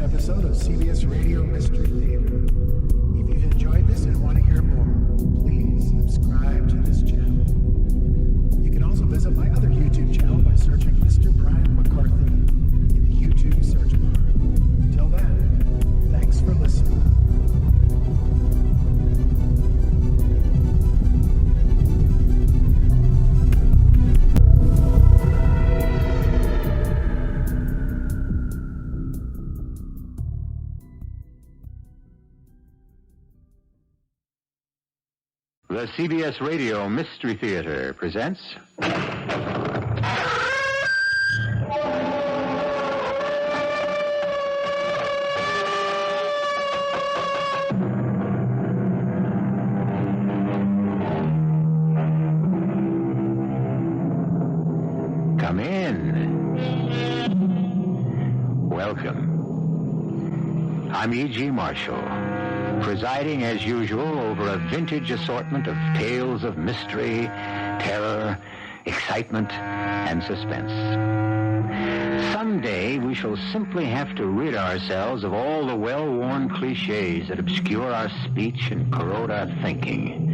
episode of CBS Radio Mystery Theater. If you've enjoyed this and want to hear more, please subscribe to this channel. You can also visit my other YouTube channel by searching Mr. Brian McCarthy in the YouTube search bar. Till then, thanks for listening. The CBS Radio Mystery Theater presents... Come in. Welcome. I'm E.G. Marshall, presiding as usual over a vintage assortment of tales of mystery, terror, excitement, and suspense. Someday we shall simply have to rid ourselves of all the well-worn cliches that obscure our speech and corrode our thinking.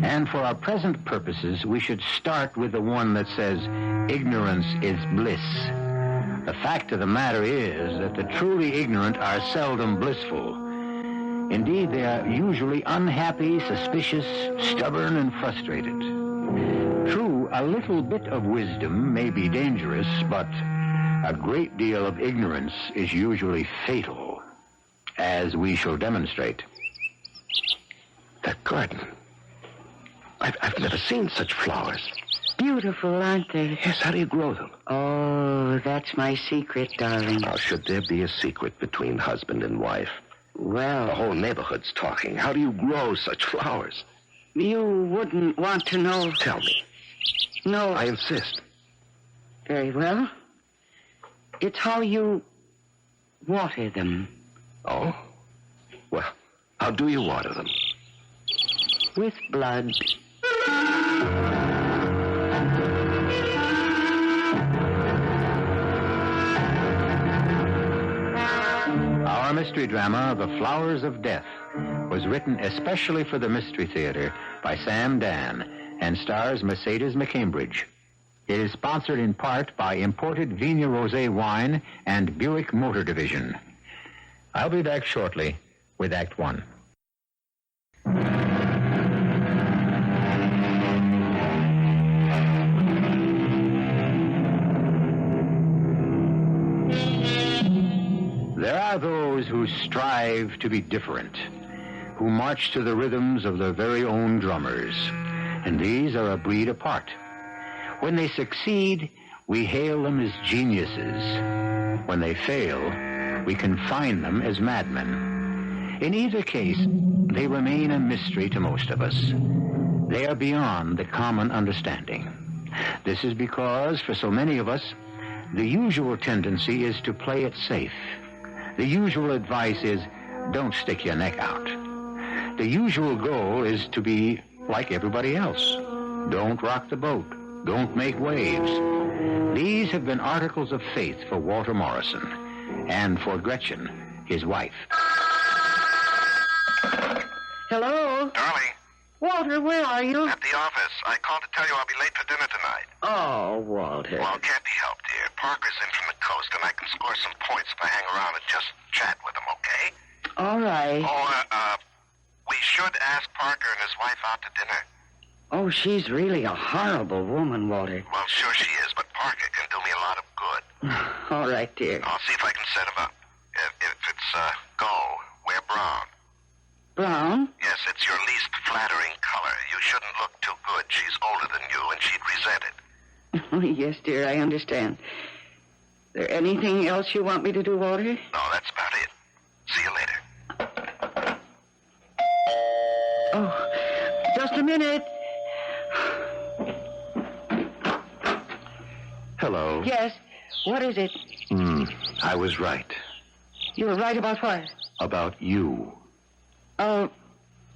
And for our present purposes, we should start with the one that says, ignorance is bliss. The fact of the matter is that the truly ignorant are seldom blissful. Indeed, they are usually unhappy, suspicious, stubborn, and frustrated. True, a little bit of wisdom may be dangerous, but a great deal of ignorance is usually fatal, as we shall demonstrate. That garden. I've never seen such flowers. Beautiful, aren't they? Yes, how do you grow them? Oh, that's my secret, darling. How should there be a secret between husband and wife? Well, The whole neighborhood's talking. How do you grow such flowers? you wouldn't want to know. Tell me. No. I insist. Very well. It's how you water them. Oh? Well, how do you water them? With blood. Our mystery drama, The Flowers of Death, was written especially for the Mystery Theater by Sam Dann and stars Mercedes McCambridge. It is sponsored in part by imported Vigna Rosé wine and Buick Motor Division. I'll be back shortly with Act One. There are those who strive to be different, who march to the rhythms of their very own drummers, and these are a breed apart. When they succeed, we hail them as geniuses. When they fail, we confine them as madmen. In either case, they remain a mystery to most of us. They are beyond the common understanding. This is because, for so many of us, the usual tendency is to play it safe. The usual advice is, don't stick your neck out. The usual goal is to be like everybody else. Don't rock the boat. Don't make waves. These have been articles of faith for Walter Morrison and for Gretchen, his wife. Hello? Darling, Walter, where are you? at the office. I called to tell you I'll be late for dinner tonight. Oh, Walter. Well, it can't be helped, dear. Parker's in from the coast, and I can score some points if I hang around and just chat with him, okay? All right. We should ask Parker and his wife out to dinner. Oh, she's really a horrible woman, Walter. Well, sure she is, but Parker can do me a lot of good. All right, dear. I'll see if I can set him up. If it's go, wear brown. Brown? Yes, it's your least flattering color. You shouldn't look too good. She's older than you, and she'd resent it. Oh, yes, dear, I understand. There anything else you want me to do, Walter? No, that's about it. See you later. Oh, just a minute. Hello. Yes, what is it? I was right. You were right about what? About you. Oh,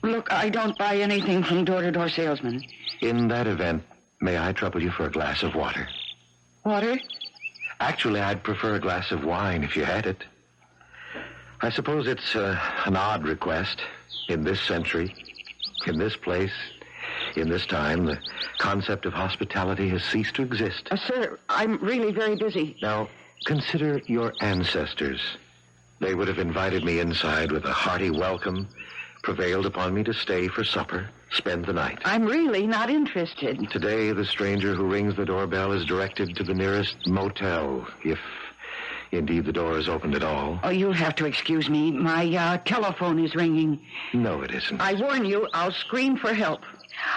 look, I don't buy anything from door-to-door salesmen. In that event, may I trouble you for a glass of water? Water? Actually, I'd prefer a glass of wine if you had it. I suppose it's an odd request. In this century, in this place, in this time, the concept of hospitality has ceased to exist. Sir, I'm really very busy. Now, consider your ancestors. They would have invited me inside with a hearty welcome, prevailed upon me to stay for supper, spend the night. I'm really not interested. Today, the stranger who rings the doorbell is directed to the nearest motel, if indeed the door is opened at all. Oh, you'll have to excuse me. My telephone is ringing. No, it isn't. I warn you, I'll scream for help.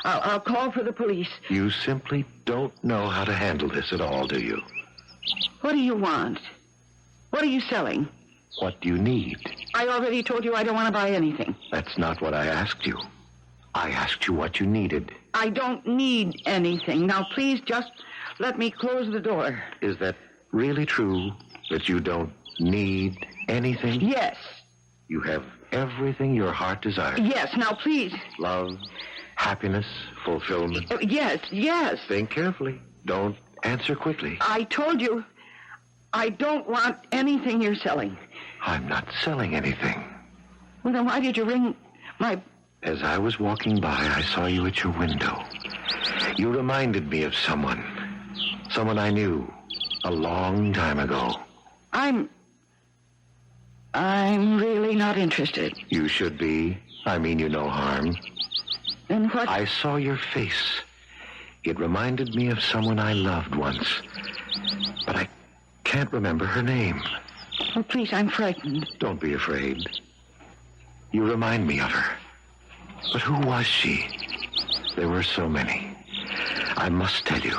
I'll call for the police. You simply don't know how to handle this at all, do you? What do you want? What are you selling? What do you need? I already told you I don't want to buy anything. That's not what I asked you. I asked you what you needed. I don't need anything. Now, please just let me close the door. Is that really true, that you don't need anything? Yes. You have everything your heart desires. Yes. Now, please. Love, happiness, fulfillment. Yes. Think carefully. Don't answer quickly. I told you I don't want anything you're selling. I'm not selling anything. Well, then why did you ring my... As I was walking by, I saw you at your window. You reminded me of someone. Someone I knew a long time ago. I'm really not interested. You should be. I mean you no harm. Then what... I saw your face. It reminded me of someone I loved once. But I can't remember her name. Oh, please, I'm frightened. Don't be afraid. You remind me of her. But who was she? There were so many. I must tell you,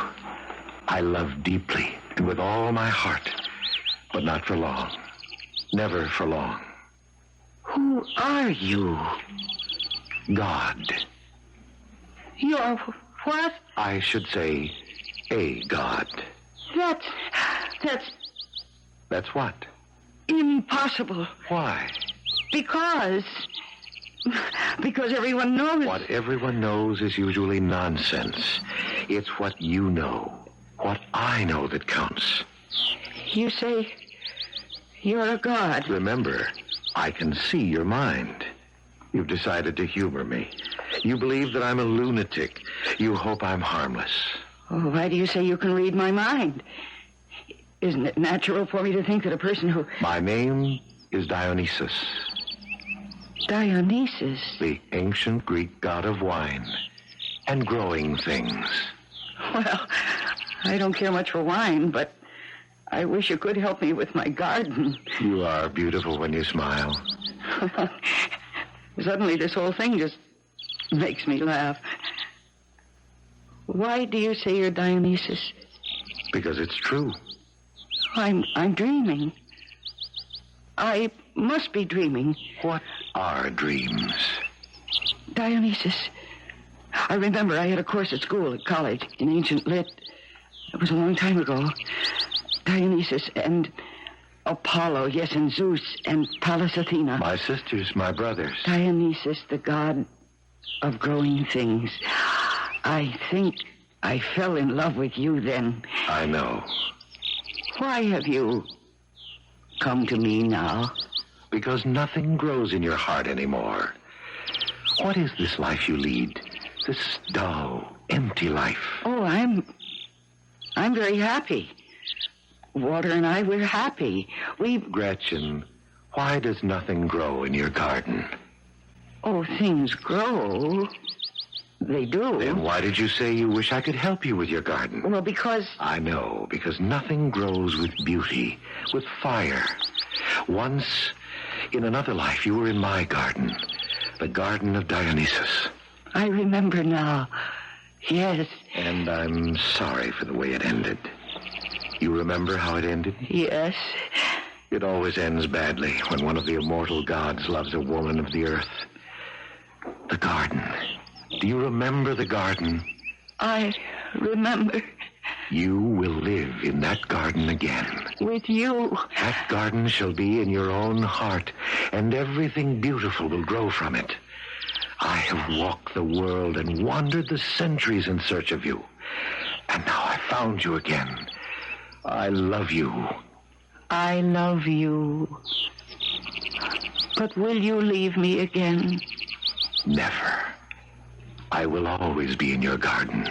I love deeply and with all my heart, but not for long. Never for long. Who are you? God. You're what? I should say, a God. That's That's what? impossible. Why? Because everyone knows. What everyone knows is usually nonsense. It's what you know, what I know that counts. You say you're a god. Remember, I can see your mind. You've decided to humor me. You believe that I'm a lunatic. You hope I'm harmless. Oh, why do you say you can read my mind? Isn't it natural for me to think that a person who... My name is Dionysus, Dionysus? the ancient Greek god of wine and growing things. Well, I don't care much for wine, but I wish you could help me with my garden. You are beautiful when you smile. Suddenly this whole thing just makes me laugh. Why do you say you're Dionysus? Because it's true. I'm dreaming. I must be dreaming. What are dreams? Dionysus. I remember I had a course at school, at college, in ancient lit. It was a long time ago. Dionysus and Apollo, yes, and Zeus and Pallas Athena. My sisters, my brothers. Dionysus, the god of growing things. I think I fell in love with you then. I know. Why have you come to me now? Because nothing grows in your heart anymore. What is this life you lead? This dull, empty life. Oh, I'm very happy. Walter and I, we're happy. Gretchen, why does nothing grow in your garden? Oh, things grow. They do. Then why did you say you wish I could help you with your garden? Well, because... I know, because nothing grows with beauty, with fire. Once, in another life, you were in my garden, the garden of Dionysus. I remember now. Yes. And I'm sorry for the way it ended. You remember how it ended? Yes. It always ends badly when one of the immortal gods loves a woman of the earth. The garden. Do you remember the garden? I remember. You will live in that garden again. With you. That garden shall be in your own heart, and everything beautiful will grow from it. I have walked the world and wandered the centuries in search of you. And now I found you again. I love you. I love you. But will you leave me again? Never. I will always be in your garden.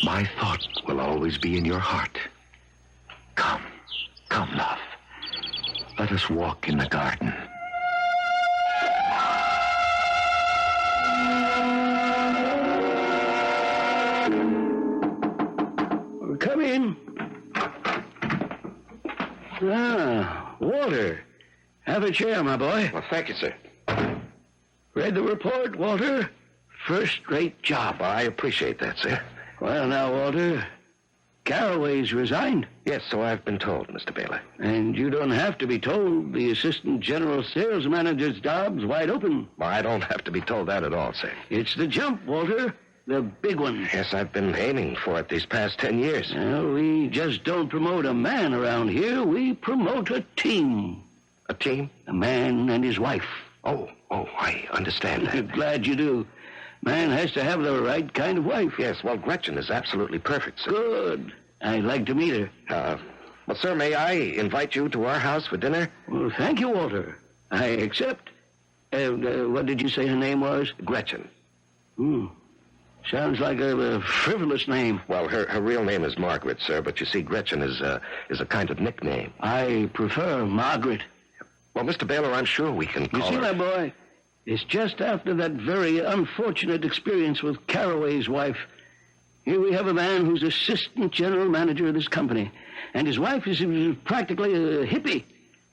My thought will always be in your heart. Come, love. Let us walk in the garden. Come in. Walter. Have a chair, my boy. Well, thank you, sir. Read the report, Walter? First-rate job. I appreciate that, sir. Well, now, Walter, Caraway's resigned. Yes, so I've been told, Mr. Baylor. And you don't have to be told. The assistant general sales manager's job's wide open. Well, I don't have to be told that at all, sir. It's the jump, Walter. The big one. Yes, I've been aiming for it these past 10 years. Well, we just don't promote a man around here. We promote a team. A team? A man and his wife. Oh, I understand I'm that. glad you do. Man has to have the right kind of wife. Yes, well, Gretchen is absolutely perfect, sir. Good. I'd like to meet her. Well, sir, may I invite you to our house for dinner? Well, thank you, Walter. I accept. What did you say her name was? Gretchen. Sounds like a frivolous name. Well, her real name is Margaret, sir, but you see, Gretchen is a kind of nickname. I prefer Margaret. Well, Mr. Baylor, I'm sure we can call You see, her... my boy, it's just after that very unfortunate experience with Caraway's wife. Here we have a man who's assistant general manager of this company, and his wife is practically a hippie.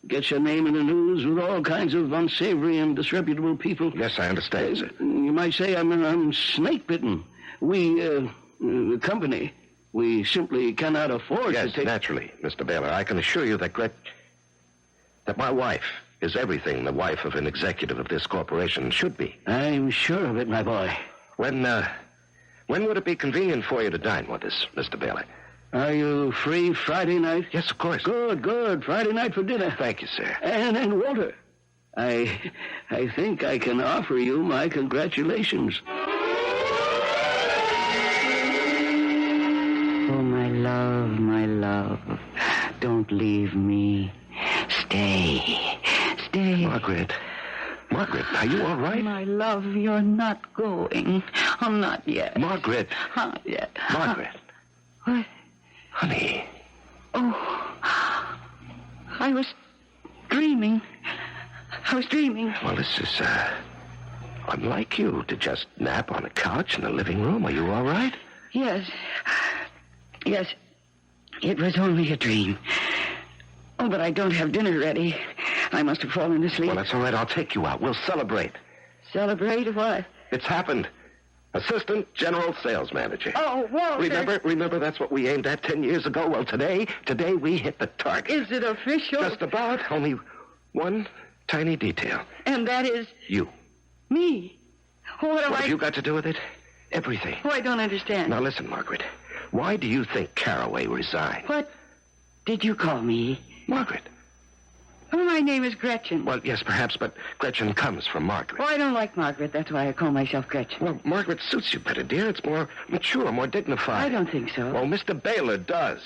Gets her name in the news with all kinds of unsavory and disreputable people. Yes, I understand, sir. You might say I'm snake-bitten. We, the company, we simply cannot afford Yes, to take... naturally, Mr. Baylor. I can assure you that that my wife is everything the wife of an executive of this corporation should be. I'm sure of it, my boy. When would it be convenient for you to dine with us, Mr. Baylor? Are you free Friday night? Yes, of course. Good. Friday night for dinner. Thank you, sir. And Walter, I think I can offer you my congratulations. Oh, my love, don't leave me. Stay. Margaret, are you all right? My love, you're not going. I'm not yet. Margaret. Not yet. Margaret. What? Honey. Oh, I was dreaming. Well, this is, unlike you to just nap on a couch in the living room. Are you all right? Yes. It was only a dream. Oh, but I don't have dinner ready. I must have fallen asleep. Well, that's all right. I'll take you out. We'll celebrate. Celebrate what? It's happened. Assistant General Sales Manager. Oh, Walter. Remember that's what we aimed at 10 years ago? Well, today we hit the target. Is it official? Just about. Only one tiny detail. And that is... You. Me? What have you got to do with it? Everything. Oh, I don't understand. Now listen, Margaret. Why do you think Caraway resigned? What did you call me? Margaret. Oh, my name is Gretchen. Well, yes, perhaps, but Gretchen comes from Margaret. Oh, I don't like Margaret. That's why I call myself Gretchen. Well, Margaret suits you better, dear. It's more mature, more dignified. I don't think so. Well, Mr. Baylor does.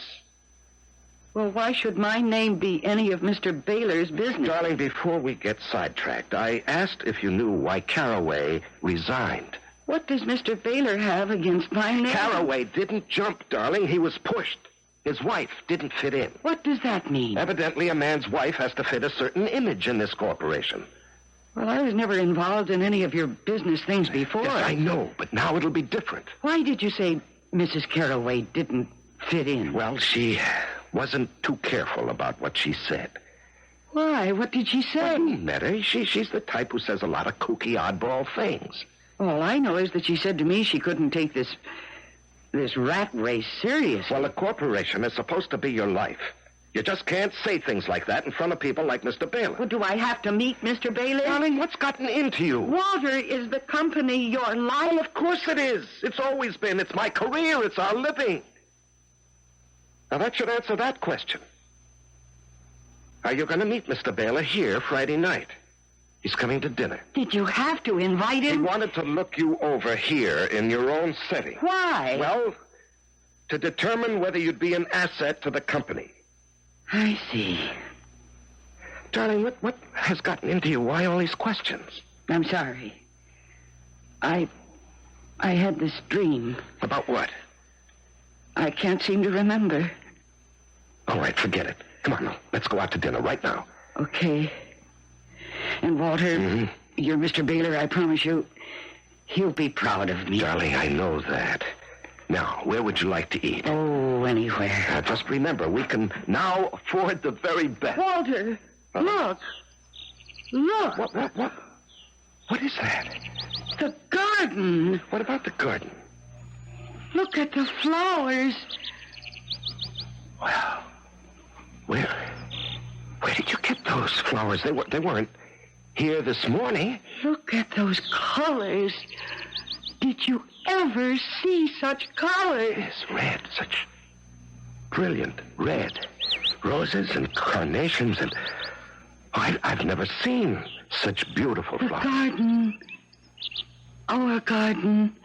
Well, why should my name be any of Mr. Baylor's business? Darling, before we get sidetracked, I asked if you knew why Caraway resigned. What does Mr. Baylor have against my name? Caraway didn't jump, darling. He was pushed. His wife didn't fit in. What does that mean? Evidently, a man's wife has to fit a certain image in this corporation. Well, I was never involved in any of your business things before. Yes, I know, but now it'll be different. Why did you say Mrs. Caraway didn't fit in? Well, she wasn't too careful about what she said. Why? What did she say? Well, you met her. She's the type who says a lot of kooky, oddball things. All I know is that she said to me she couldn't take this rat race seriously. Well, a corporation is supposed to be your life. You just can't say things like that in front of people like Mr. Baylor. Well, do I have to meet Mr. Baylor? Darling, what's gotten into you? Walter, is the company your life? Well, of course it is. It's always been. It's my career. It's our living. Now, that should answer that question. Are you going to meet Mr. Baylor here Friday night? He's coming to dinner. Did you have to invite He him? wanted to look you over here in your own setting. Why? Well, to determine whether you'd be an asset to the company. I see. Darling, what has gotten into you? Why all these questions? I'm sorry. I had this dream. About what? I can't seem to remember. All right, forget it. Come on, now. Let's go out to dinner right now. Okay. And Walter, you're Mr. Baylor, I promise you. He'll be proud of me. Darling, I know that. Now, where would you like to eat? Oh, anywhere. Just remember, we can now afford the very best. Walter, look. Look. What is that? The garden. What about the garden? Look at the flowers. Well, where did you get those flowers? They weren't here this morning. Look at those colors. Did you ever see such colors? Yes, red, such brilliant red. Roses and carnations and... I've never seen such beautiful flowers. The garden. Our garden.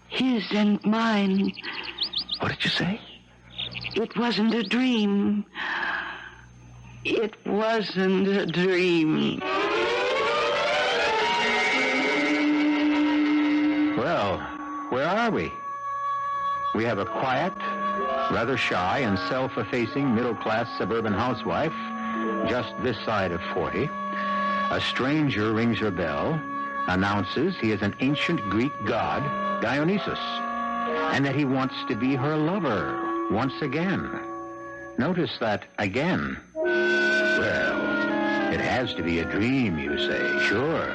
His and mine. What did you say? It wasn't a dream. It wasn't a dream. Well, where are we? We have a quiet, rather shy and self-effacing middle-class suburban housewife just this side of 40. A stranger rings her bell, announces he is an ancient Greek god, Dionysus, and that he wants to be her lover once again. Notice that again. Well, it has to be a dream, you say, sure.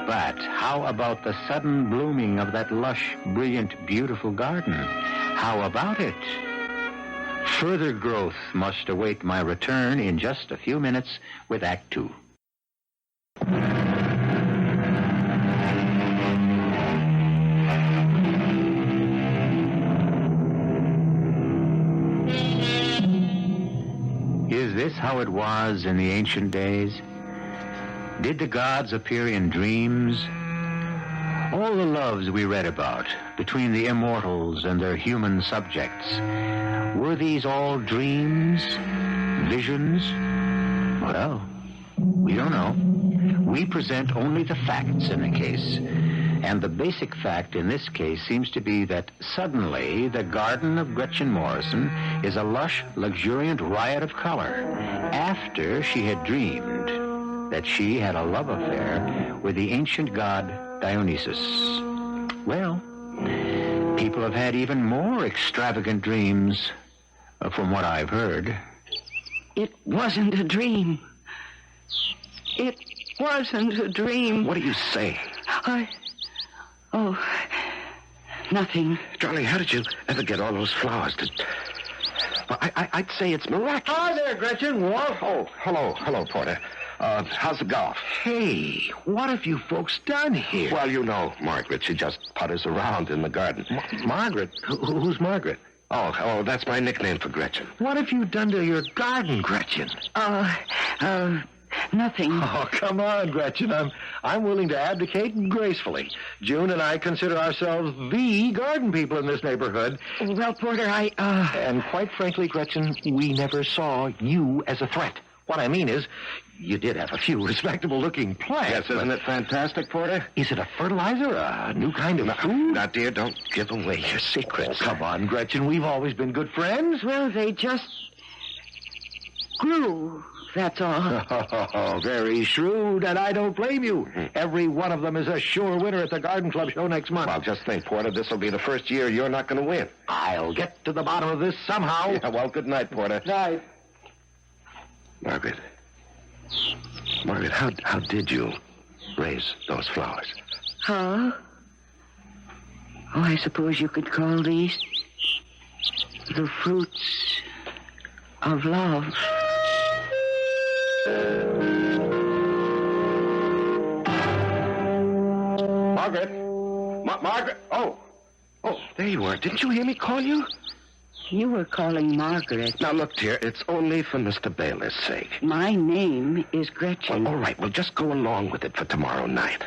But how about the sudden blooming of that lush, brilliant, beautiful garden? How about it? Further growth must await my return in just a few minutes with Act 2. Is this how it was in the ancient days? Did the gods appear in dreams? All the loves we read about between the immortals and their human subjects, were these all dreams? Visions? Well, we don't know. We present only the facts in the case. And the basic fact in this case seems to be that suddenly the garden of Gretchen Morrison is a lush, luxuriant riot of color after she had dreamed that she had a love affair with the ancient god Dionysus. Well, people have had even more extravagant dreams, from what I've heard. It wasn't a dream. It wasn't a dream. What are you saying? Oh, nothing. Darling, how did you ever get all those flowers? Well, I'd say it's miraculous. Hi there, Gretchen. Walt. Oh, hello, Porter. How's the golf? Hey, what have you folks done here? Well, you know, Margaret, she just putters around in the garden. Margaret? Who's Margaret? Oh, that's my nickname for Gretchen. What have you done to your garden, Gretchen? Nothing. Oh, come on, Gretchen. I'm willing to abdicate gracefully. June and I consider ourselves the garden people in this neighborhood. Well, Porter, And quite frankly, Gretchen, we never saw you as a threat. What I mean is, you did have a few respectable-looking plants. Yes, isn't it fantastic, Porter? Is it a fertilizer, a new kind of food? Now, dear, don't give away your secrets. Oh, come on, Gretchen. We've always been good friends. Well, they just grew, that's all. Oh, very shrewd, and I don't blame you. Every one of them is a sure winner at the Garden Club show next month. Well, just think, Porter, this will be the first year you're not going to win. I'll get to the bottom of this somehow. Yeah, well, good night, Porter. Night. Margaret, how did you raise those flowers? Huh? Oh, I suppose you could call these the fruits of love. Margaret? Margaret? Oh, there you are. Didn't you hear me call you? You were calling Margaret. Now, look, dear, it's only for Mr. Baylor's sake. My name is Gretchen. Well, all right, well, just go along with it for tomorrow night.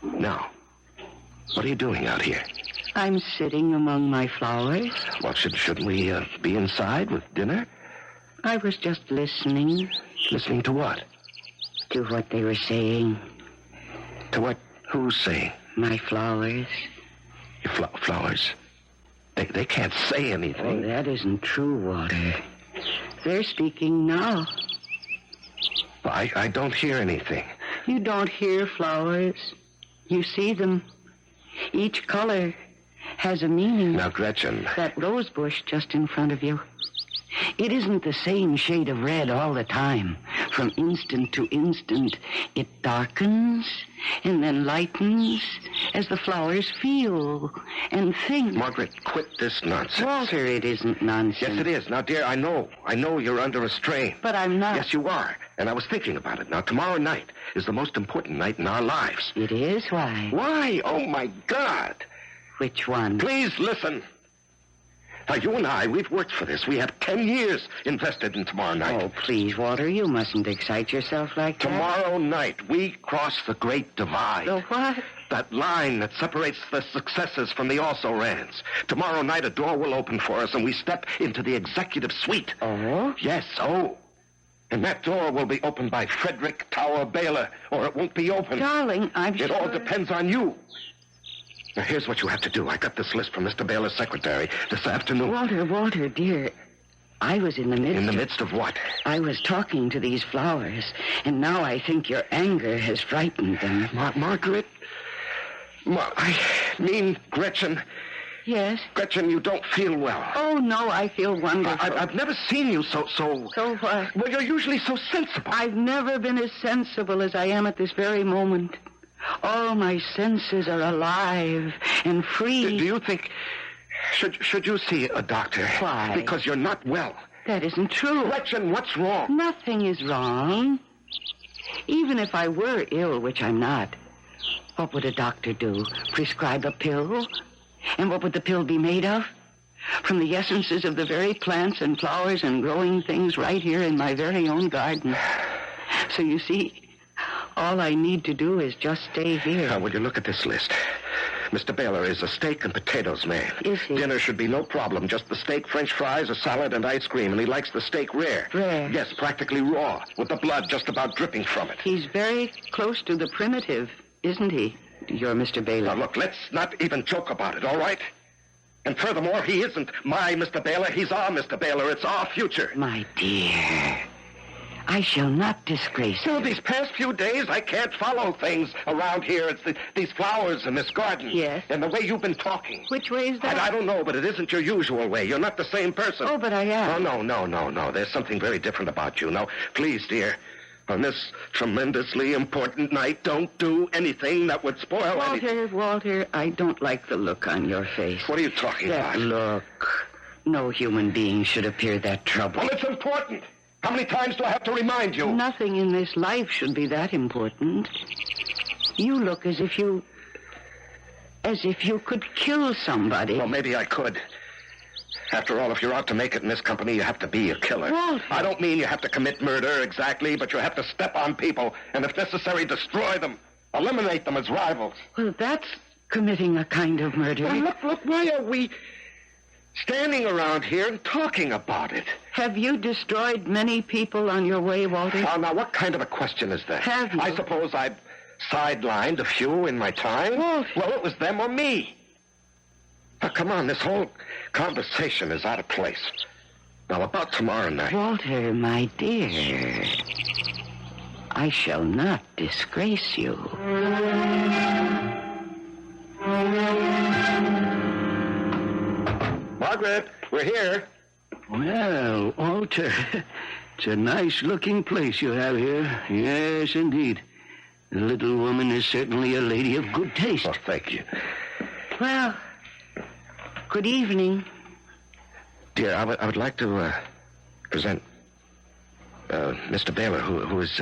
Now, what are you doing out here? I'm sitting among my flowers. Well, shouldn't we be inside with dinner? I was just listening Listening to what? To what they were saying. To what? Who's saying? My flowers. Your flowers? They can't say Oh, anything. that isn't true, Walter. They're speaking now. I don't hear anything. You don't hear flowers. You see them. Each color has a meaning. Now, Gretchen. That rose bush just in front of you. It isn't the same shade of red all the time. From instant to instant, it darkens and then lightens as the flowers feel and think. Margaret, quit this nonsense. Walter, it isn't nonsense. Yes, it is. Now, dear, I know you're under a strain. But I'm not. Yes, you are. And I was thinking about it. Now, tomorrow night is the most important night in our lives. It is? Why? Why? Oh, my God. Which one? Please listen. Now, you and I, we've worked for this. We have 10 years invested in tomorrow night. Oh, please, Walter, you mustn't excite yourself like that. Tomorrow night, we cross the Great Divide. The what? That line that separates the successes from the also-rans. Tomorrow night, a door will open for us, and we step into the executive suite. Oh? Yes, oh. And that door will be opened by Frederick Tower Baylor, or it won't be opened. Darling, I'm sure... It all depends on you. Now, here's what you have to do. I got this list from Mr. Baylor's secretary this afternoon. Walter, dear, I was in the midst... In the midst of what? I was talking to these flowers, and now I think your anger has frightened them. Margaret? I mean, Gretchen. Yes? Gretchen, you don't feel well. Oh, no, I feel wonderful. I've never seen you so... So what? Well, you're usually so sensible. I've never been as sensible as I am at this very moment. All my senses are alive and free. Do you think... Should you see a doctor? Why? Because you're not well. That isn't true. Gretchen, what's wrong? Nothing is wrong. Even if I were ill, which I'm not, what would a doctor do? Prescribe a pill? And what would the pill be made of? From the essences of the very plants and flowers and growing things right here in my very own garden. So you see... all I need to do is just stay here. Now, will you look at this list? Mr. Baylor is a steak and potatoes man. Is he? Dinner should be no problem. Just the steak, French fries, a salad, and ice cream. And he likes the steak rare. Rare? Yes, practically raw, with the blood just about dripping from it. He's very close to the primitive, isn't he? You're Mr. Baylor. Now, look, let's not even joke about it, all right? And furthermore, he isn't my Mr. Baylor. He's our Mr. Baylor. It's our future. My dear, I shall not disgrace you. These past few days, I can't follow things around here. It's these flowers in this garden. Yes. And the way you've been talking. Which way is that? I don't know, but it isn't your usual way. You're not the same person. Oh, but I am. Oh, no. There's something very different about you. No, please, dear. On this tremendously important night, don't do anything that would spoil anything. Walter, I don't like the look on your face. What are you talking That about? look. No human being should appear that troubled. Well, it's important. How many times do I have to remind you? Nothing in this life should be that important. You look as if you could kill somebody. Well, maybe I could. After all, if you're out to make it in this company, you have to be a killer. Walter. I don't mean you have to commit murder exactly, but you have to step on people and, if necessary, destroy them. Eliminate them as rivals. Well, that's committing a kind of murder. Well, look, why are we standing around here and talking about it? Have you destroyed many people on your way, Walter? Now, what kind of a question is that? Have you? I suppose I've sidelined a few in my time. Walter. Well, it was them or me. Now, come on, this whole conversation is out of place. Now, about tomorrow night. Walter, my dear, I shall not disgrace you. Margaret, we're here. Well, Walter, it's a nice-looking place you have here. Yes, indeed. The little woman is certainly a lady of good taste. Oh, thank you. Well, good evening. Dear, I would like to present Mr. Baylor, who is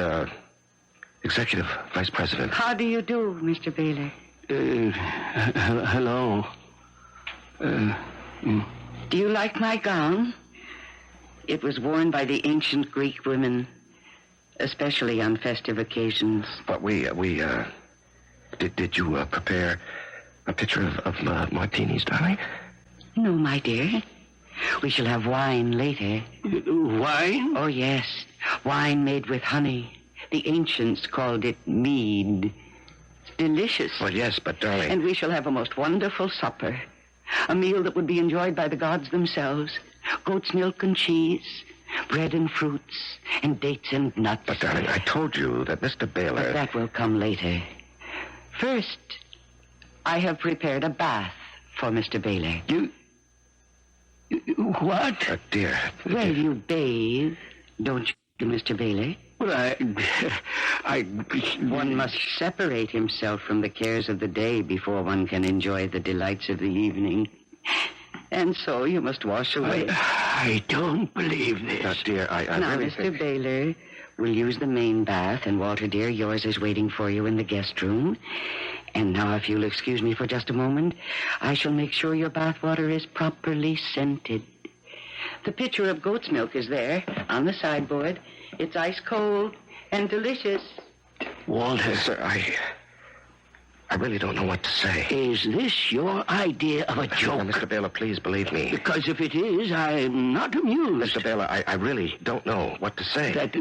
executive vice president. How do you do, Mr. Baylor? Hello. Do you like my gown? It was worn by the ancient Greek women, especially on festive occasions. But did you prepare a pitcher of martinis, darling? No, my dear. We shall have wine later. Wine? Oh, yes. Wine made with honey. The ancients called it mead. It's delicious. Well, yes, but darling... And we shall have a most wonderful supper. A meal that would be enjoyed by the gods themselves. Goat's milk and cheese, bread and fruits, and dates and nuts. But, darling, I told you that Mr. Baylor... But that will come later. First, I have prepared a bath for Mr. Baylor. What? Dear. Well, you bathe, don't you, Mr. Baylor? Well, One must separate himself from the cares of the day before one can enjoy the delights of the evening. And so you must wash away. I don't believe this. Dear, I Now, really Mr. think... Baylor will use the main bath, and Walter, dear, yours is waiting for you in the guest room. And now, if you'll excuse me for just a moment, I shall make sure your bath water is properly scented. The pitcher of goat's milk is there on the sideboard. It's ice cold and delicious. Walter, Sir, I really don't know what to say. is this your idea of a joke? Now, Mr. Baylor, please believe me. Because if it is, I'm not amused. Mr. Baylor, I really don't know what to say. That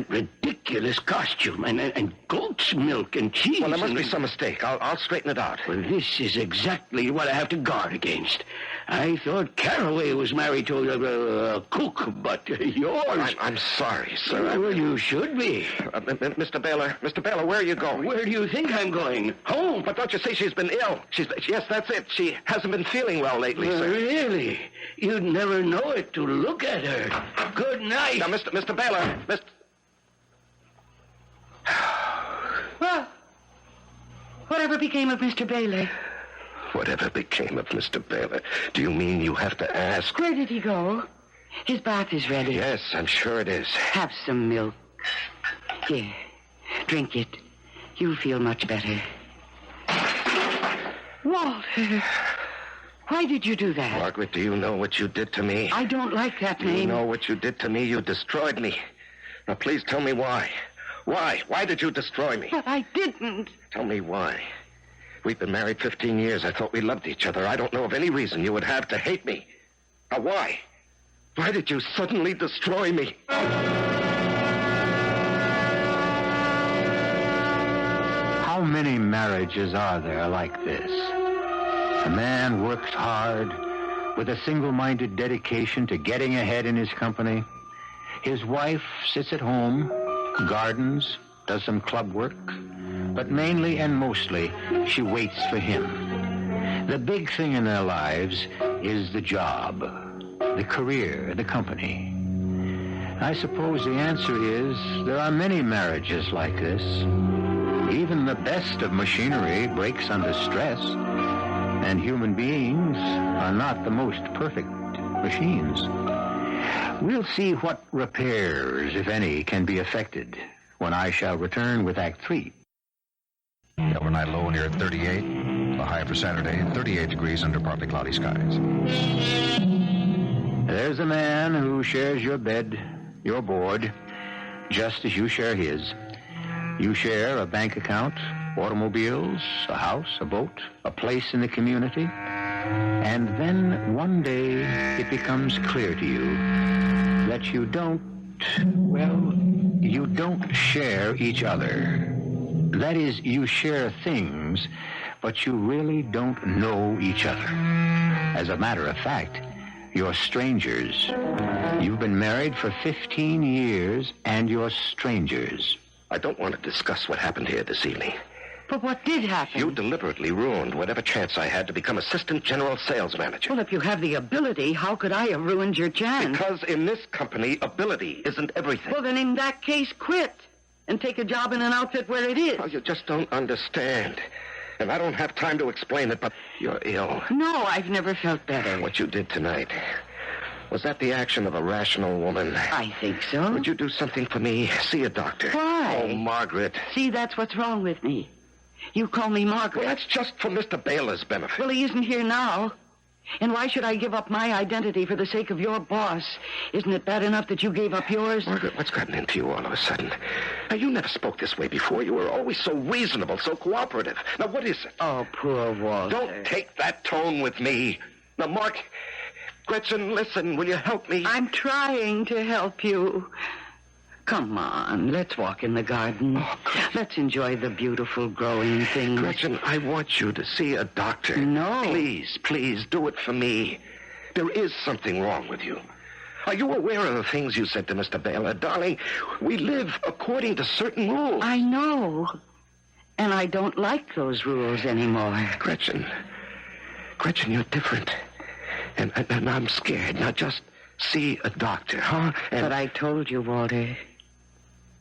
ridiculous costume and goat's milk and cheese. Well, there must be and- some mistake. I'll straighten it out. Well, this is exactly what I have to guard against. I thought Caraway was married to a cook, but yours... I'm sorry, sir. Well, you should be. Mr. Baylor, where are you going? Where do you think I'm going? Home. But don't you see she's been ill? Yes, that's it. She hasn't been feeling well lately, sir. Really? You'd never know it to look at her. Good night. Now, Mr. Baylor, Well, whatever became of Mr. Baylor? Whatever became of Mr. Baylor? Do you mean you have to ask? Where did he go? His bath is ready. Yes, I'm sure it is. Have some milk. Here, drink it. You'll feel much better. Walter, why did you do that? Margaret, do you know what you did to me? I don't like that Do name. you know what you did to me? You destroyed me. Now, please tell me why. Why? Why did you destroy me? But I didn't. Tell me why. We've been married 15 years. I thought we loved each other. I don't know of any reason you would have to hate me. Now, why? Why did you suddenly destroy me? How many marriages are there like this? A man works hard with a single-minded dedication to getting ahead in his company. His wife sits at home, gardens, does some club work, but mainly and mostly she waits for him. The big thing in their lives is the job, the career, the company. I suppose the answer is there are many marriages like this. Even the best of machinery breaks under stress, and human beings are not the most perfect machines. We'll see what repairs, if any, can be effected when I shall return with Act 3. The overnight low near 38. The high for Saturday, 38 degrees under partly cloudy skies. There's a man who shares your bed, your board, just as you share his. You share a bank account, automobiles, a house, a boat, a place in the community. And then one day it becomes clear to you that you don't share each other. That is, you share things, but you really don't know each other. As a matter of fact, you're strangers. You've been married for 15 years, and you're strangers. I don't want to discuss what happened here this evening. But what did happen? You deliberately ruined whatever chance I had to become assistant general sales manager. Well, if you have the ability, how could I have ruined your chance? Because in this company, ability isn't everything. Well, then in that case, quit and take a job in an outfit where it is. Oh, you just don't understand. And I don't have time to explain it, but you're ill. No, I've never felt better. What you did tonight, was that the action of a rational woman? I think so. Would you do something for me? See a doctor. Why? Oh, Margaret. See, that's what's wrong with me. You call me Margaret. Well, that's just for Mr. Baylor's benefit. Well, he isn't here now. And why should I give up my identity for the sake of your boss? Isn't it bad enough that you gave up yours? Margaret, what's gotten into you all of a sudden? Now, you never spoke this way before. You were always so reasonable, so cooperative. Now, what is it? Oh, poor Walter. Don't take that tone with me. Now, Mark, Gretchen, listen, will you help me? I'm trying to help you. Come on, let's walk in the garden. Oh, Gretchen. Let's enjoy the beautiful growing things. Gretchen, I want you to see a doctor. No. Please, do it for me. There is something wrong with you. Are you aware of the things you said to Mr. Baylor? Darling, we live according to certain rules. I know. And I don't like those rules anymore. Gretchen, you're different. And I'm scared. Now just see a doctor, huh? But I told you, Walter,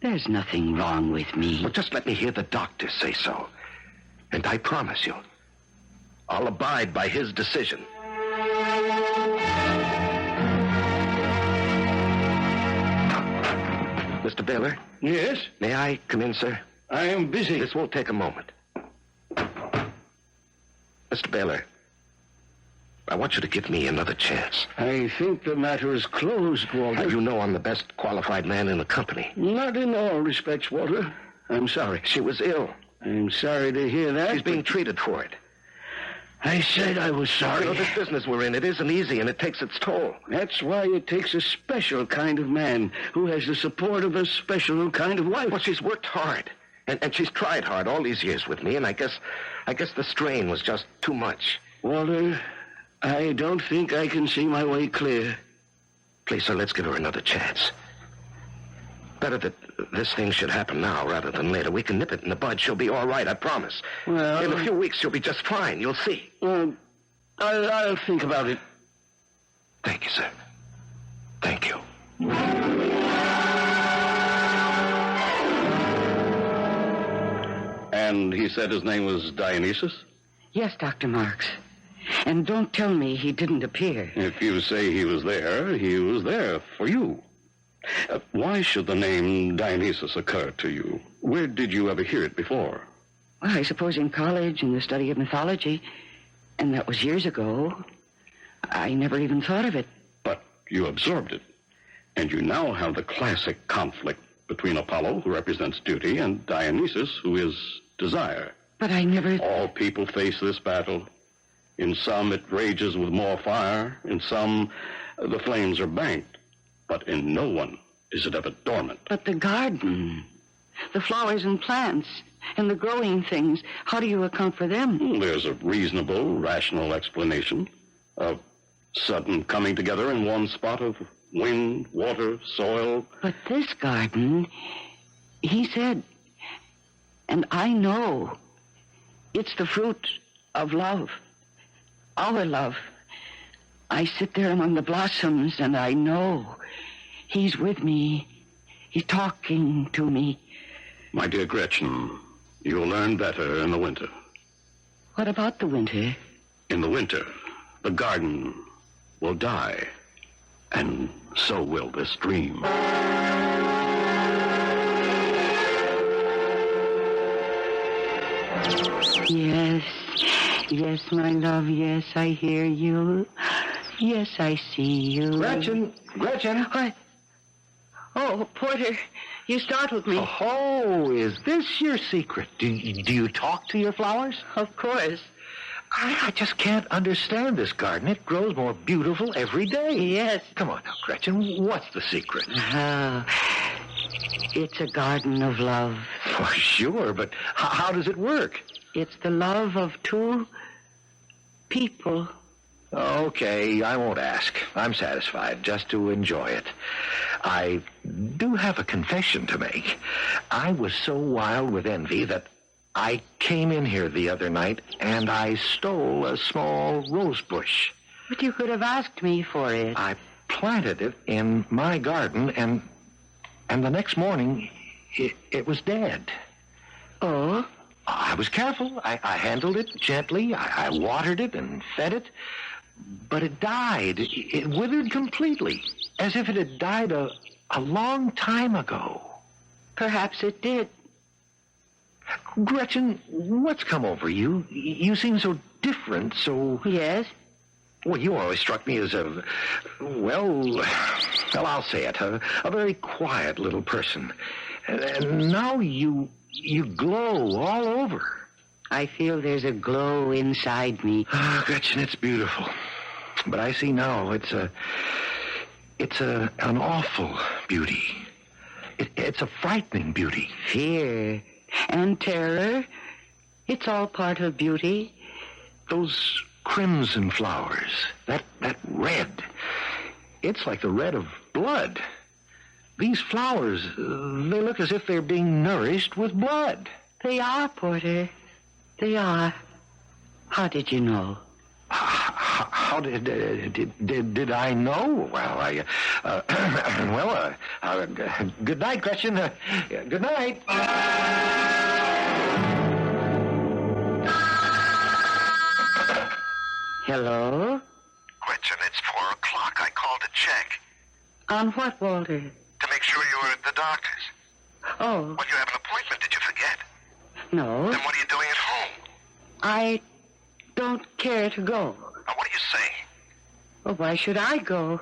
there's nothing wrong with me. Well, just let me hear the doctor say so. And I promise you, I'll abide by his decision. Mr. Baylor? Yes? May I come in, sir? I am busy. This won't take a moment. Mr. Baylor, I want you to give me another chance. I think the matter is closed, Walter. You know I'm the best qualified man in the company. Not in all respects, Walter. I'm sorry. She was ill. I'm sorry to hear that. She's being treated for it. I said I was sorry. You know, this business we're in, it isn't easy, and it takes its toll. That's why it takes a special kind of man who has the support of a special kind of wife. Well, she's worked hard, and she's tried hard all these years with me, and I guess the strain was just too much. Walter, I don't think I can see my way clear. Please, sir, let's give her another chance. Better that this thing should happen now rather than later. We can nip it in the bud. She'll be all right, I promise. Well, in a few weeks, she'll be just fine. You'll see. I'll think about it. Thank you, sir. Thank you. And he said his name was Dionysus? Yes, Dr. Marks. And don't tell me he didn't appear. If you say he was there for you. Why should the name Dionysus occur to you? Where did you ever hear it before? Well, I suppose in college, in the study of mythology. And that was years ago. I never even thought of it. But you absorbed it. And you now have the classic conflict between Apollo, who represents duty, and Dionysus, who is desire. But I never... All people face this battle. In some, it rages with more fire. In some, the flames are banked. But in no one is it ever dormant. But the garden, the flowers and plants, and the growing things, how do you account for them? There's a reasonable, rational explanation of sudden coming together in one spot of wind, water, soil. But this garden, he said, and I know, it's the fruit of love, our love. I sit there among the blossoms, and I know he's with me. He's talking to me. My dear Gretchen, you'll learn better in the winter. What about the winter? In the winter, the garden will die, and so will this dream. Yes, my love, yes, I hear you. Yes, I see you. Gretchen! What? Oh, Porter, you startled me. Oh, is this your secret? Do you talk to your flowers? Of course. I just can't understand this garden. It grows more beautiful every day. Yes. Come on now, Gretchen. What's the secret? It's a garden of love. For sure, but how does it work? It's the love of two people. Okay, I won't ask. I'm satisfied just to enjoy it. I do have a confession to make. I was so wild with envy that I came in here the other night and I stole a small rose bush. But you could have asked me for it. I planted it in my garden and the next morning it was dead. Oh? I was careful. I handled it gently. I watered it and fed it. But it died. It withered completely, as if it had died a long time ago. Perhaps it did. Gretchen, what's come over you? You seem so different, so... Yes? Well, you always struck me as well, I'll say it, a very quiet little person. And now you glow all over. I feel there's a glow inside me. Ah, Gretchen, it's beautiful. But I see now it's an awful beauty. It's a frightening beauty. Fear and terror. It's all part of beauty. Those crimson flowers, that red. It's like the red of blood. These flowers, they look as if they're being nourished with blood. They are, Porter. They are. How did you know? How did I know? Well, good night, Gretchen. Good night. Hello? Gretchen, it's 4 o'clock. I called to check. On what, Walter? To make sure you were at the doctor's. Oh, Well, you have an appointment. Did you forget? no. Then what are you doing at home? I don't care to go. Now, what are you saying? Well, why should I go?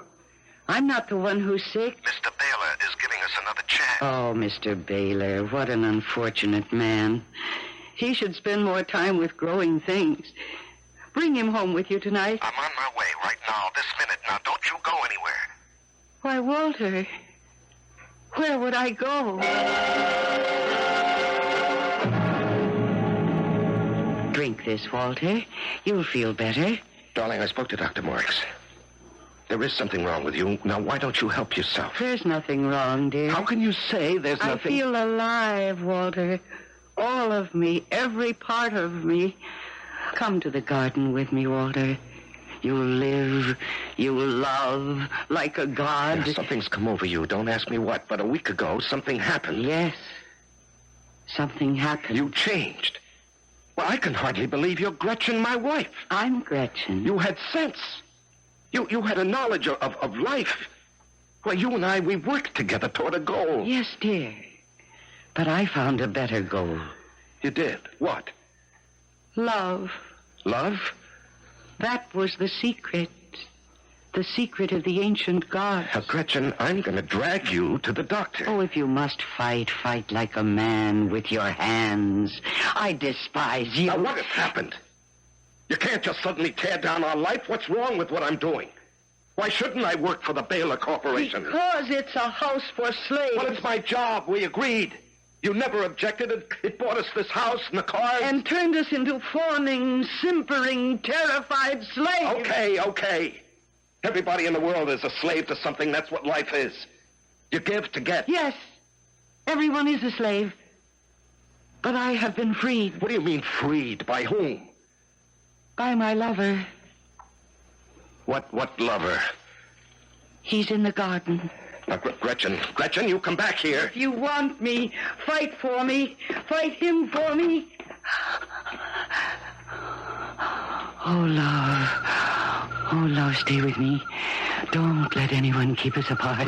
I'm not the one who's sick. Mr. Baylor is giving us another chance. Oh, Mr. Baylor, what an unfortunate man. He should spend more time with growing things. Bring him home with you tonight. I'm on my way right now, this minute. Now, don't you go anywhere. Why, Walter, where would I go? Drink this, Walter. You'll feel better. Darling, I spoke to Dr. Marks. There is something wrong with you. Now, why don't you help yourself? There's nothing wrong, dear. How can you say there's I nothing... feel alive, Walter. All of me, every part of me. Come to the garden with me, Walter. You'll live, you'll love like a god. Yeah, something's come over you. Don't ask me what, but a week ago, something happened. Yes, something happened. You changed. Well, I can hardly believe you're Gretchen, my wife. I'm Gretchen. You had sense. You had a knowledge of life. Well, you and I, we worked together toward a goal. Yes, dear. But I found a better goal. You did? What? Love. Love? That was the secret. The secret of the ancient gods. Now, Gretchen, I'm going to drag you to the doctor. Oh, if you must fight, fight like a man with your hands. I despise you. Now, what has happened? You can't just suddenly tear down our life. What's wrong with what I'm doing? Why shouldn't I work for the Baylor Corporation? Because it's a house for slaves. Well, it's my job. We agreed. You never objected. It bought us this house and the cars. And turned us into fawning, simpering, terrified slaves. Okay. Everybody in the world is a slave to something. That's what life is. You give to get. Yes, everyone is a slave. But I have been freed. What do you mean freed? By whom? By my lover. What lover? He's in the garden. Now, Gretchen, you come back here. If you want me, fight for me. Fight him for me. Oh, love, stay with me. Don't let anyone keep us apart.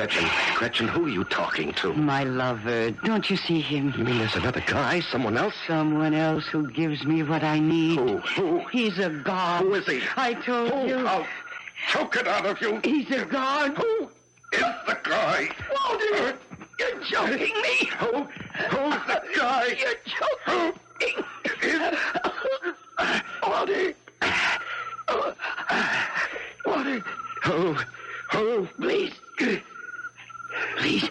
Gretchen, who are you talking to? My lover. Don't you see him? You mean there's another guy? Someone else? Someone else who gives me what I need. Who? He's a god. Who is he? I told you. I'll choke it out of you. He's a god. Who is the guy? Walter, you're choking me. Who's the guy? You're choking. Walter. Walter. Who? Please. Please.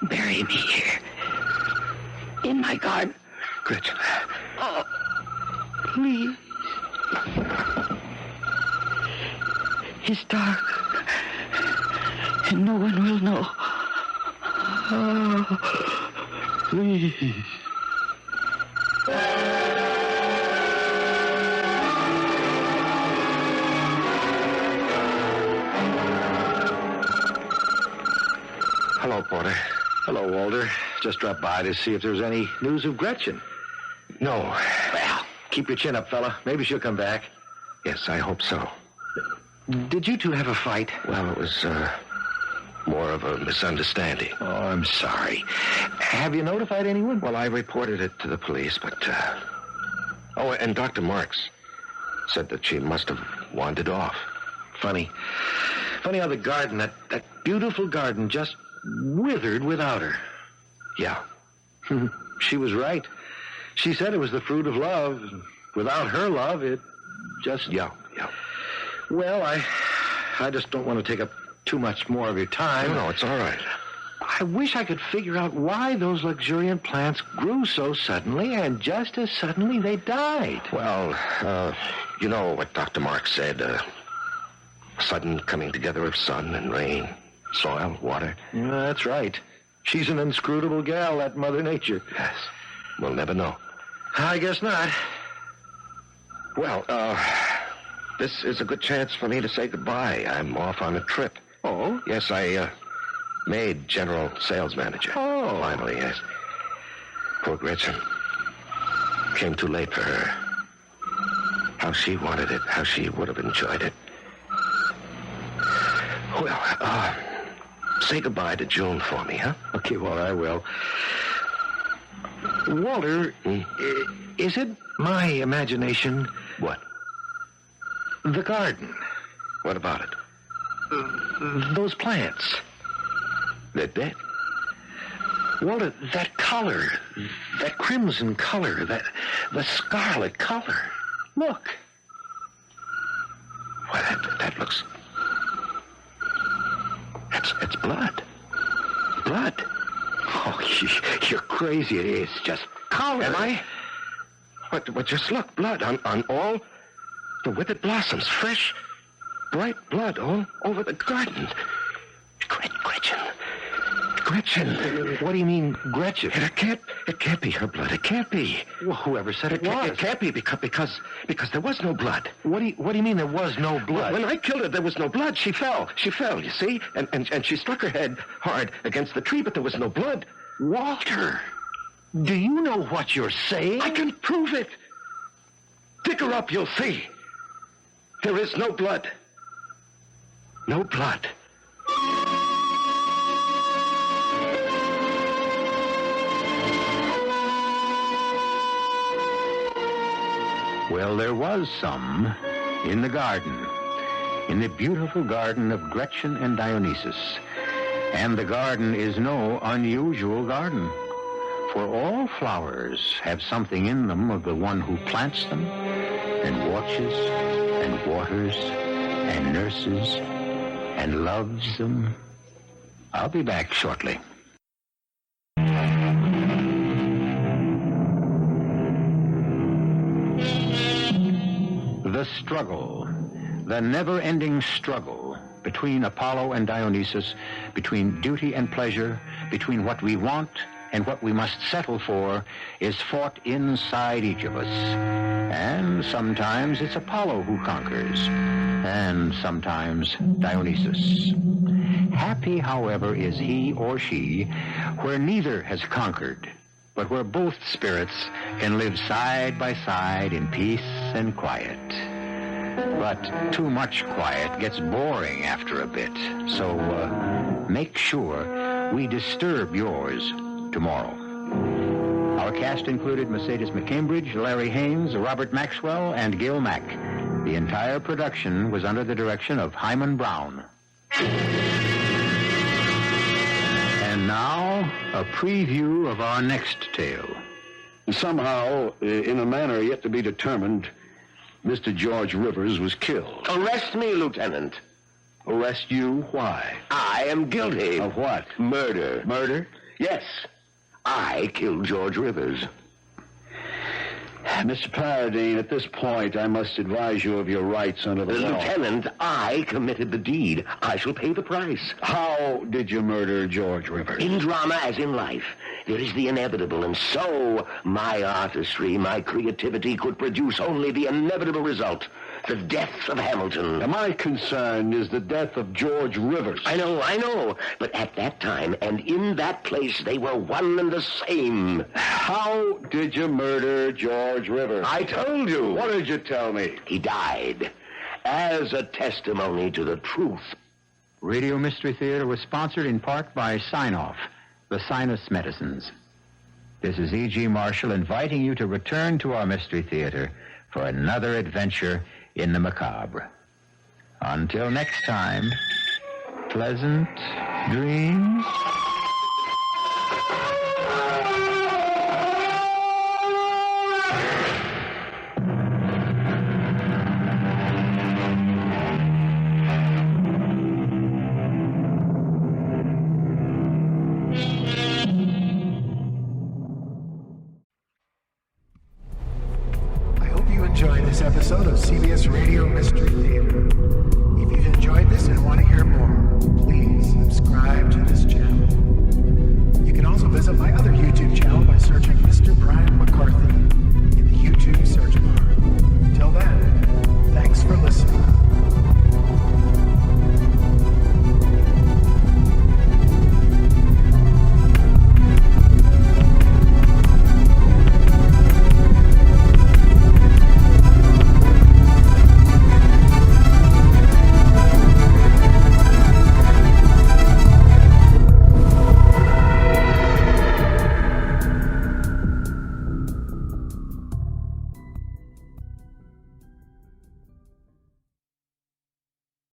Bury me here. In my garden. Gretchen. Oh, please. It's dark. And no one will know. Oh, please. Hello, Porter. Hello, Walter. Just dropped by to see if there's any news of Gretchen. No. Well, keep your chin up, fella. Maybe she'll come back. Yes, I hope so. Did you two have a fight? Well, it was more of a misunderstanding. Oh, I'm sorry. Have you notified anyone? Well, I reported it to the police, but... Oh, and Dr. Marks said that she must have wandered off. Funny how the garden, that beautiful garden, just withered without her. Yeah. She was right. She said it was the fruit of love. Without her love, it just... Yeah. Well, I just don't want to take up too much more of your time. No, it's all right. I wish I could figure out why those luxuriant plants grew so suddenly, and just as suddenly they died. Well, you know what Dr. Marx said, sudden coming together of sun and rain, soil, water. Yeah, that's right. She's an inscrutable gal, that Mother Nature. Yes. We'll never know. I guess not. Well, this is a good chance for me to say goodbye. I'm off on a trip. Oh? Yes, I made general sales manager. Oh. Finally, yes. Poor Gretchen. Came too late for her. How she wanted it, how she would have enjoyed it. Well, say goodbye to June for me, huh? Okay, well, I will. Walter, is it my imagination? What? The garden. What about it? Those plants. They're dead. Walter, that color, that crimson color, the scarlet color. Look. Why, that looks... It's blood. Blood. Oh, you're crazy. It's just color. Am I? But just look, blood on all the withered blossoms. Fresh, bright blood all over the garden. Gretchen. What do you mean, Gretchen? It can't be her blood. It can't be. Well, whoever said it was? It can't be because there was no blood. What do you mean there was no blood? When I killed her, there was no blood. She fell, you see? And she struck her head hard against the tree, but there was no blood. Walter, do you know what you're saying? I can prove it. Dig her up, you'll see. There is no blood. No blood. Well, there was some in the garden, in the beautiful garden of Gretchen and Dionysus. And the garden is no unusual garden, for all flowers have something in them of the one who plants them and watches and waters and nurses and loves them. I'll be back shortly. The struggle, the never-ending struggle between Apollo and Dionysus, between duty and pleasure, between what we want and what we must settle for, is fought inside each of us. And sometimes it's Apollo who conquers, and sometimes Dionysus. Happy, however, is he or she where neither has conquered, but where both spirits can live side by side in peace and quiet. But too much quiet gets boring after a bit, so make sure we disturb yours tomorrow. Our cast included Mercedes McCambridge, Larry Haines, Robert Maxwell, and Gil Mack. The entire production was under the direction of Hyman Brown. And now, a preview of our next tale. Somehow, in a manner yet to be determined, Mr. George Rivers was killed. Arrest me, Lieutenant. Arrest you? Why? I am guilty. Of what? Murder. Murder? Yes. I killed George Rivers. Mr. Paradine, at this point, I must advise you of your rights under the law. Lieutenant, I committed the deed. I shall pay the price. How did you murder George Rivers? In drama as in life, there is the inevitable, and so my artistry, my creativity could produce only the inevitable result, the death of Hamilton. Now, my concern is the death of George Rivers. I know, but at that time and in that place, they were one and the same. How did you murder George Rivers? I told you. What did you tell me? He died as a testimony to the truth. Radio Mystery Theater was sponsored in part by Sign-Off, the sinus medicines. This is E.G. Marshall inviting you to return to our Mystery Theater for another adventure in the macabre. Until next time, pleasant dreams. episode of CBS Radio Mystery Theater. If you've enjoyed this and want to hear more, please subscribe to this channel.